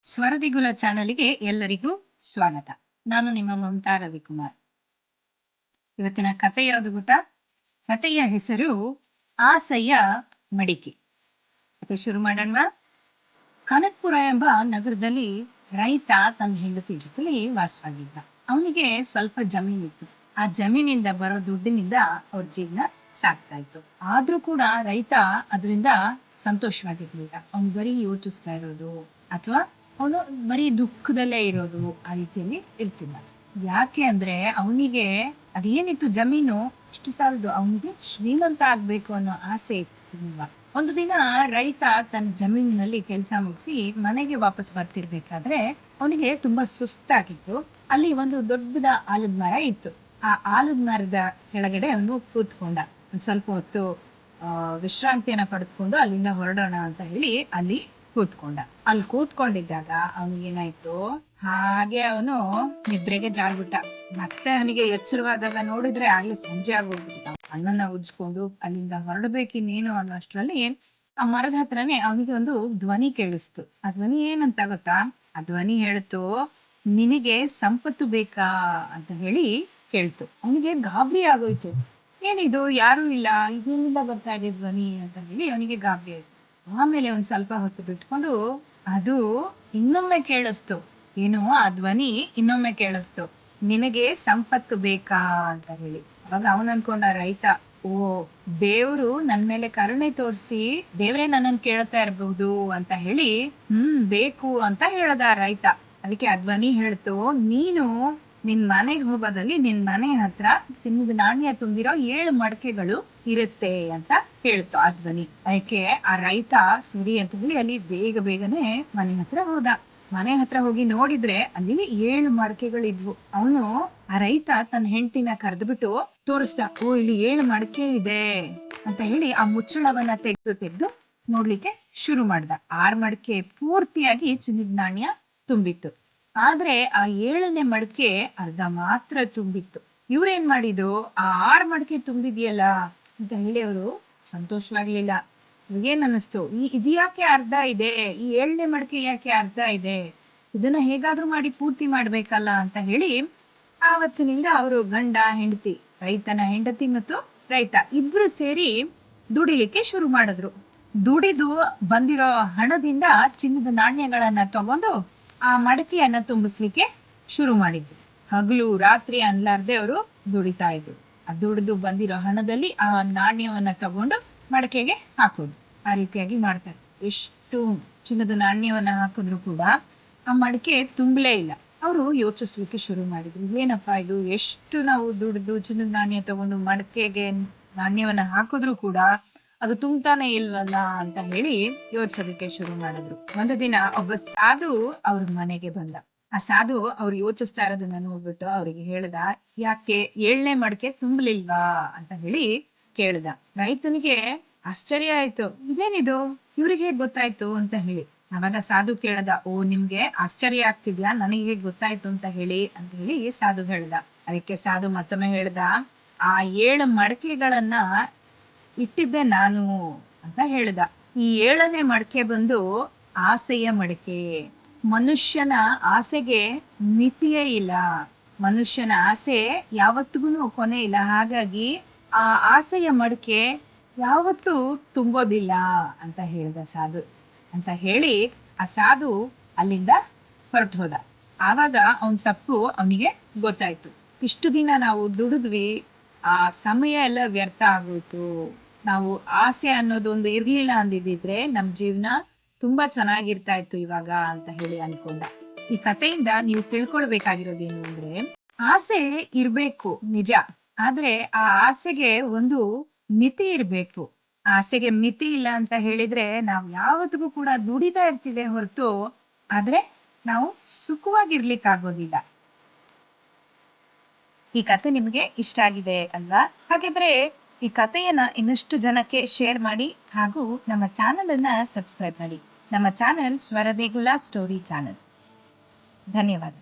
ಸ್ವರದಿಗುಲ ಚಾನಲ್ಗೆ ಎಲ್ಲರಿಗೂ ಸ್ವಾಗತ. ನಾನು ನಿಮ್ಮ ಮಮತಾ ರವಿಕುಮಾರ್. ಇವತ್ತಿನ ಕಥೆ ಯಾವುದು ಗೊತ್ತಾ? ಕಥೆಯ ಹೆಸರು ಆಸೆಯ ಮಡಿಕೆ. ಕಥೆ ಶುರು ಮಾಡೋಣ. ಕನಕ್ಪುರ ಎಂಬ ನಗರದಲ್ಲಿ ರೈತ ತನ್ನ ಹೆಂಡತಿ ಜೊತೆಲಿ ವಾಸವಾಗಿದ್ದ. ಅವನಿಗೆ ಸ್ವಲ್ಪ ಜಮೀನಿತ್ತು. ಆ ಜಮೀನಿಂದ ಬರೋ ದುಡ್ಡಿನಿಂದ ಅವ್ರ ಜೀವನ ಸಾಕ್ತಾ ಇತ್ತು. ಆದ್ರೂ ಕೂಡ ರೈತ ಅದರಿಂದ ಸಂತೋಷವಾಗಿರ್ಲಿಲ್ಲ. ಅವ್ನು ಬರೀ ಯೋಚಿಸ್ತಾ ಇರೋದು ಅಥವಾ ಅವನು ಬರೀ ದುಃಖದಲ್ಲೇ ಇರೋದು, ಆ ರೀತಿಯಲ್ಲಿ ಇರ್ತಿದ್ದ. ಯಾಕೆ ಅಂದ್ರೆ ಅವನಿಗೆ ಅದೇನಿತ್ತು, ಜಮೀನು ಅಷ್ಟು ಸಾಲದು, ಅವನಿಗೆ ಶ್ರೀಮಂತ ಆಗ್ಬೇಕು ಅನ್ನೋ ಆಸೆ ಇತ್ತು. ಒಂದು ದಿನ ರೈತ ತನ್ನ ಜಮೀನಿನಲ್ಲಿ ಕೆಲಸ ಮುಗಿಸಿ ಮನೆಗೆ ವಾಪಸ್ ಬರ್ತಿರ್ಬೇಕಾದ್ರೆ ಅವನಿಗೆ ತುಂಬಾ ಸುಸ್ತಾಗಿತ್ತು. ಅಲ್ಲಿ ಒಂದು ದೊಡ್ಡದ ಆಲದ ಮರ ಇತ್ತು. ಆ ಆಲದ ಮರದ ಕೆಳಗಡೆ ಅವನು ಕೂತ್ಕೊಂಡ. ಒಂದ್ ಸ್ವಲ್ಪ ಹೊತ್ತು ವಿಶ್ರಾಂತಿಯನ್ನ ಪಡೆದುಕೊಂಡು ಅಲ್ಲಿಂದ ಹೊರಡೋಣ ಅಂತ ಹೇಳಿ ಅಲ್ಲಿ ಕೂತ್ಕೊಂಡ. ಅಲ್ಲಿ ಕೂತ್ಕೊಂಡಿದ್ದಾಗ ಅವನಿಗೇನಾಯ್ತು, ಹಾಗೆ ಅವನು ನಿದ್ರೆಗೆ ಜಾರ್ಬಿಟ್ಟ. ಮತ್ತೆ ಅವನಿಗೆ ಎಚ್ಚರವಾದಾಗ ನೋಡಿದ್ರೆ ಆಗ್ಲೇ ಸಂಜೆ ಆಗೋಗ್ಬಿಟ್ಟಿದ್ದ. ಅಣ್ಣನ ಉಜ್ಕೊಂಡು ಅಲ್ಲಿಂದ ಹೊರಡ್ಬೇಕಿನ್ನೇನು ಅನ್ನೋಷ್ಟ್ರಲ್ಲಿ ಆ ಮರದ ಹತ್ರನೇ ಅವನಿಗೆ ಒಂದು ಧ್ವನಿ ಕೇಳಿಸ್ತು. ಆ ಧ್ವನಿ ಏನಂತ ಗೊತ್ತಾ? ಆ ಧ್ವನಿ ಹೇಳ್ತು, ನಿನಗೆ ಸಂಪತ್ತು ಬೇಕಾ ಅಂತ ಹೇಳಿ ಕೇಳ್ತು. ಅವನಿಗೆ ಗಾಬರಿ ಆಗೋಯ್ತು. ಏನಿದು, ಯಾರು ಇಲ್ಲ, ಇದರಿಂದ ಬರ್ತಾ ಇದೆ ಧ್ವನಿ ಅಂತ ಹೇಳಿ ಅವನಿಗೆ ಗಾಬರಿ ಆಯ್ತು. ಆಮೇಲೆ ಒಂದ್ ಸ್ವಲ್ಪ ಹೊತ್ತು ಬಿಟ್ಕೊಂಡು ಅದು ಇನ್ನೊಮ್ಮೆ ಕೇಳಿಸ್ತು. ಏನು, ಆ ಧ್ವನಿ ಇನ್ನೊಮ್ಮೆ ಕೇಳಿಸ್ತು, ನಿನಗೆ ಸಂಪತ್ತು ಬೇಕಾ ಅಂತ ಹೇಳಿ. ಅವಾಗ ಅವನ್ ಅನ್ಕೊಂಡ ರೈತ, ಓ, ದೇವ್ರು ನನ್ ಮೇಲೆ ಕರುಣೆ ತೋರಿಸಿ ದೇವ್ರೇ ನನ್ನನ್ ಕೇಳ್ತಾ ಇರ್ಬಹುದು ಅಂತ ಹೇಳಿ ಬೇಕು ಅಂತ ಹೇಳ್ದ ರೈತ. ಅದಕ್ಕೆ ಆ ಧ್ವನಿ ಹೇಳ್ತು, ನೀನು ನಿನ್ ಮನೆಗೆ ಹೋಗೋದಲ್ಲಿ ನಿನ್ ಮನೆ ಹತ್ರ ಚಿನ್ನದ ನಾಣ್ಯ ತುಂಬಿರೋ 7 ಮಡಕೆಗಳು ಇರುತ್ತೆ ಅಂತ ಹೇಳ್ತು ಆ ಧ್ವನಿ. ಅದಕ್ಕೆ ಆ ರೈತ ಸರಿ ಅಂತ ಹೇಳಿ ಅಲ್ಲಿ ಬೇಗನೆ ಮನೆ ಹತ್ರ ಹೋದ. ಮನೆ ಹತ್ರ ಹೋಗಿ ನೋಡಿದ್ರೆ ಅಲ್ಲಿ 7 ಮಡಕೆಗಳಿದ್ವು. ಅವನು, ಆ ರೈತ ತನ್ನ ಹೆಂಡತಿನ ಕರೆದ್ಬಿಟ್ಟು ತೋರಿಸ್ದ. ಓ, ಇಲ್ಲಿ 7 ಮಡಕೆ ಇದೆ ಅಂತ ಹೇಳಿ ಆ ಮುಚ್ಚಳವನ್ನ ತೆಗೆದು ನೋಡ್ಲಿಕ್ಕೆ ಶುರು ಮಾಡ್ದ. 6 ಮಡಕೆ ಪೂರ್ತಿಯಾಗಿ ಚಿನ್ನದ ನಾಣ್ಯ ತುಂಬಿತ್ತು. ಆದ್ರೆ ಆ 7ನೇ ಮಡಕೆ ಅರ್ಧ ಮಾತ್ರ ತುಂಬಿತ್ತು. ಇವ್ರೇನ್ ಮಾಡಿದ್ರು, ಆ 6 ಮಡಕೆ ತುಂಬಿದ್ಯಲ್ಲ ಅಂತ ಹೇಳಿ ಅವರು ಸಂತೋಷವಾಗ್ಲಿಲ್ಲ. ಇವ್ರಿಗೇನ್ ಅನ್ನಿಸ್ತು, ಇದ್ಯಾಕೆ ಅರ್ಧ ಇದೆ, ಈ 7ನೇ ಮಡಕೆ ಯಾಕೆ ಅರ್ಧ ಇದೆ, ಇದನ್ನ ಹೇಗಾದ್ರೂ ಮಾಡಿ ಪೂರ್ತಿ ಮಾಡ್ಬೇಕಲ್ಲ ಅಂತ ಹೇಳಿ ಆವತ್ತಿನಿಂದ ಅವರು ಗಂಡ ಹೆಂಡತಿ, ರೈತನ ಹೆಂಡತಿ ಮತ್ತು ರೈತ ಇಬ್ರು ಸೇರಿ ದುಡಿಲಿಕ್ಕೆ ಶುರು ಮಾಡಿದ್ರು. ದುಡಿದು ಬಂದಿರೋ ಹಣದಿಂದ ಚಿನ್ನದ ನಾಣ್ಯಗಳನ್ನ ತಗೊಂಡು ಆ ಮಡಕೆಯನ್ನ ತುಂಬಿಸ್ಲಿಕ್ಕೆ ಶುರು ಮಾಡಿದ್ರು. ಹಗಲು ರಾತ್ರಿ ಅನ್ಲಾರ್ದೆ ಅವರು ದುಡಿತಾ ಇದ್ರು. ಆ ದುಡಿದು ಬಂದಿರೋ ಹಣದಲ್ಲಿ ಆ ನಾಣ್ಯವನ್ನ ತಗೊಂಡು ಮಡಕೆಗೆ ಹಾಕೋದು. ಆ ರೀತಿಯಾಗಿ ಮಾಡ್ತಾರೆ. ಎಷ್ಟು ಚಿನ್ನದ ನಾಣ್ಯವನ್ನ ಹಾಕಿದ್ರು ಕೂಡ ಆ ಮಡಕೆ ತುಂಬಲೇ ಇಲ್ಲ. ಅವರು ಯೋಚಿಸ್ಲಿಕ್ಕೆ ಶುರು ಮಾಡಿದ್ರು, ಏನಪ್ಪಾ ಇದು, ಎಷ್ಟು ನಾವು ದುಡಿದು ಚಿನ್ನದ ನಾಣ್ಯ ತಗೊಂಡು ಮಡಕೆಗೆ ನಾಣ್ಯವನ್ನ ಹಾಕಿದ್ರು ಕೂಡ ಅದು ತುಂಬ್ತಾನೆ ಇಲ್ವಲ್ಲ ಅಂತ ಹೇಳಿ ಯೋಚಿಸೋದಕ್ಕೆ ಶುರು ಮಾಡಿದ್ರು. ಒಂದು ದಿನ ಒಬ್ಬ ಸಾಧು ಅವ್ರ ಮನೆಗೆ ಬಂದ. ಆ ಸಾಧು ಅವ್ರು ಯೋಚಿಸ್ತಾ ಇರೋದನ್ನ ನೋಡ್ಬಿಟ್ಟು ಅವ್ರಿಗೆ ಹೇಳ್ದ, ಯಾಕೆ 7ನೇ ಮಡಕೆ ತುಂಬಲಿಲ್ವಾ ಅಂತ ಹೇಳಿ ಕೇಳ್ದ. ರೈತನಿಗೆ ಆಶ್ಚರ್ಯ ಆಯ್ತು, ಇದೇನಿದು, ಇವ್ರಿಗೆ ಹೇಗ್ ಗೊತ್ತಾಯ್ತು ಅಂತ ಹೇಳಿ. ಅವಾಗ ಸಾಧು ಕೇಳ್ದ, ಓ, ನಿಮ್ಗೆ ಆಶ್ಚರ್ಯ ಆಗ್ತಿದ್ಯಾ, ನನಗೆ ಹೇಗ್ ಗೊತ್ತಾಯ್ತು ಅಂತ ಹೇಳಿ ಸಾಧು ಹೇಳ್ದ. ಅದಕ್ಕೆ ಸಾಧು ಮತ್ತೊಮ್ಮೆ ಹೇಳ್ದ, ಆ 7 ಮಡಕೆಗಳನ್ನ ಇಟ್ಟಿದ್ದೆ ನಾನು ಅಂತ ಹೇಳ್ದ. ಈ 7ನೇ ಮಡಕೆ ಬಂದು ಆಸೆಯ ಮಡಕೆ. ಮನುಷ್ಯನ ಆಸೆಗೆ ಮಿತಿಯೇ ಇಲ್ಲ. ಮನುಷ್ಯನ ಆಸೆ ಯಾವತ್ತಿಗೂ ಕೊನೆ ಇಲ್ಲ. ಹಾಗಾಗಿ ಆ ಆಸೆಯ ಮಡಕೆ ಯಾವತ್ತೂ ತುಂಬೋದಿಲ್ಲ ಅಂತ ಹೇಳ್ದ ಸಾಧು. ಅಂತ ಹೇಳಿ ಆ ಸಾಧು ಅಲ್ಲಿಂದ ಹೊರಟು ಹೋದ. ಆವಾಗ ಅವನ್ ತಪ್ಪು ಅವನಿಗೆ ಗೊತ್ತಾಯ್ತು. ಇಷ್ಟು ದಿನ ನಾವು ದುಡಿದ್ವಿ, ಆ ಸಮಯ ಎಲ್ಲ ವ್ಯರ್ಥ ಆಗೋಯ್ತು. ನಾವು ಆಸೆ ಅನ್ನೋದು ಒಂದು ಇರ್ಲಿಲ್ಲ ಅಂದಿದ್ರೆ ನಮ್ ಜೀವನ ತುಂಬಾ ಚೆನ್ನಾಗಿರ್ತಾ ಇತ್ತು ಇವಾಗ ಅಂತ ಹೇಳಿ ಅನ್ಕೊಂಡ. ಈ ಕಥೆಯಿಂದ ನೀವು ತಿಳ್ಕೊಳ್ಬೇಕಾಗಿರೋದೇನು ಅಂದ್ರೆ, ಆಸೆ ಇರ್ಬೇಕು ನಿಜ, ಆದ್ರೆ ಆ ಆಸೆಗೆ ಒಂದು ಮಿತಿ ಇರ್ಬೇಕು. ಆಸೆಗೆ ಮಿತಿ ಇಲ್ಲ ಅಂತ ಹೇಳಿದ್ರೆ ನಾವ್ ಯಾವತ್ತಿಗೂ ಕೂಡ ದುಡಿತಾ ಇರ್ತಿದೆ ಹೊರತು, ಆದ್ರೆ ನಾವು ಸುಖವಾಗಿರ್ಲಿಕ್ಕಾಗೋದಿಲ್ಲ. ಈ ಕಥೆ ನಿಮಗೆ ಇಷ್ಟ ಆಗಿದೆ ಅಲ್ವಾ? ಹಾಗಾದ್ರೆ ಈ ಕಥೆಯನ್ನ ಇನ್ನಷ್ಟು ಜನಕ್ಕೆ ಶೇರ್ ಮಾಡಿ ಹಾಗೂ ನಮ್ಮ ಚಾನೆಲ್ ಅನ್ನ ಸಬ್ಸ್ಕ್ರೈಬ್ ಮಾಡಿ. ನಮ್ಮ ಚಾನೆಲ್ ಸ್ವರದೇಗುಲ ಸ್ಟೋರಿ ಚಾನೆಲ್. ಧನ್ಯವಾದ.